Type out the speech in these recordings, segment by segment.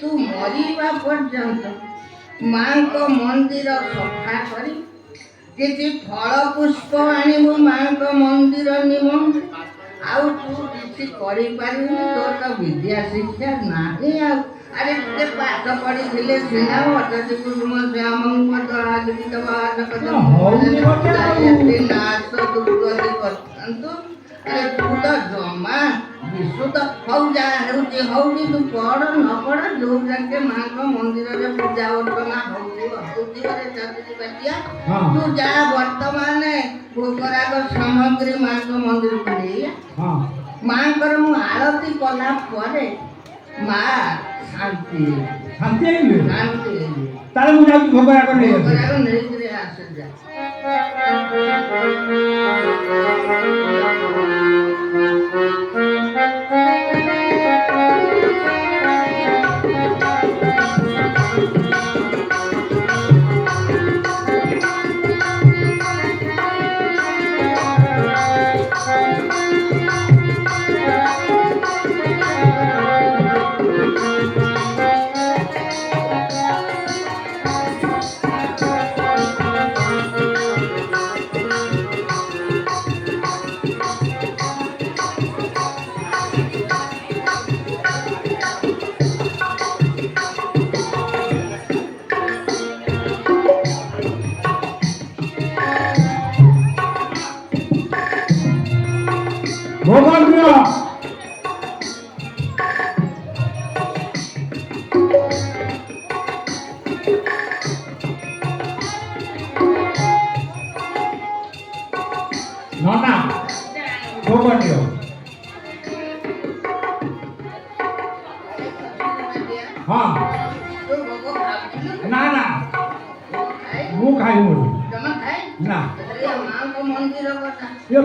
ତୁ ମରିବା ପର୍ଯ୍ୟନ୍ତ ମାଙ୍କ ମନ୍ଦିର ସଫା କରି କିଛି ଫଳ ପୁଷ୍ପ ଆଣିବୁ ମାଙ୍କ ମନ୍ଦିର ନିମନ୍ତେ। ଆଉ ତୁ କିଛି କରିପାରିବୁନି, ତୋର ତ ବିଦ୍ୟା ଶିକ୍ଷା ନାହିଁ। ଆଉ ଆରେ ଟିକେ ପାଠ ପଢିଥିଲେ ସିନା ଅଟଟି କୁସୁମ ଶ୍ୟାମଙ୍କ ଦଳାଦିତ ବାଦକ ନାଶ ଦୁର୍ଗତି କରିଥାନ୍ତୁ। ଆରେ ତୁ ତ ଜମା ବିଶୁଦ୍ଧ ହଉ, ଯାହା ହେଉଛି ହଉ, କିନ୍ତୁ ପଢ଼ ନ ପଢ଼ ଯୋଉ ଯାକେ ମାଙ୍କ ମନ୍ଦିରରେ ପୂଜା ଅର୍ଚ୍ଚନା ହଉଥିବ ତୁ ଯା ବର୍ତ୍ତମାନ ଭୋଗରାଗ ସାମଗ୍ରୀ ମାଙ୍କ ମନ୍ଦିରକୁ ନେଇ ମାଙ୍କର ମୁଁ ଆଳତି କଲା ପରେ ମା ଶାନ୍ତି ତାହେଲେ ମୁଁ ଯାଉଛି ଭୋଗରାଗ ନେଇକିରି ଆସେ ଯା।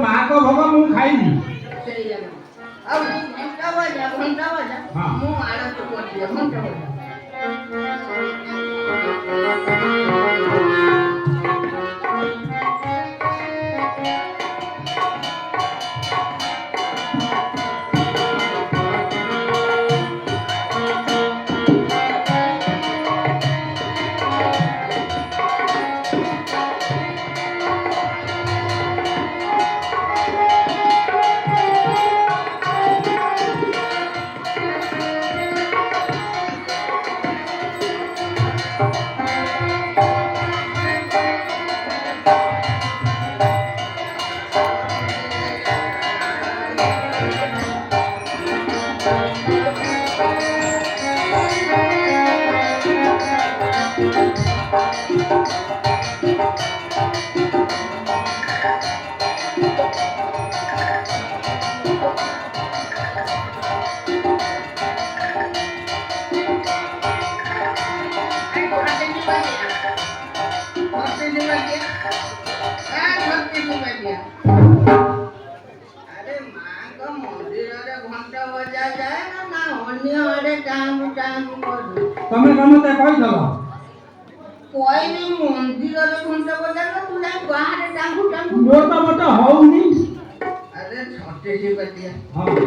ମାଙ୍କ ଭୋଗ ମୁଁ ଖାଇବି। ଆଉ ଘଣ୍ଟା ବଜା ମୁଁ ଆଳତି କରିଦିଏ ଘଣ୍ଟା ବଜା। ତମେ ମତେ କହିଦବ କହିନି ମନ୍ଦିରରେ ଘଣ୍ଟା ବଜାର ତୁ ଯାଇ ବାହାରେ ଟାଙ୍ଗୁ ମୋର ତ ମତେ ହଉନି। ଆରେ ଛଟେଇ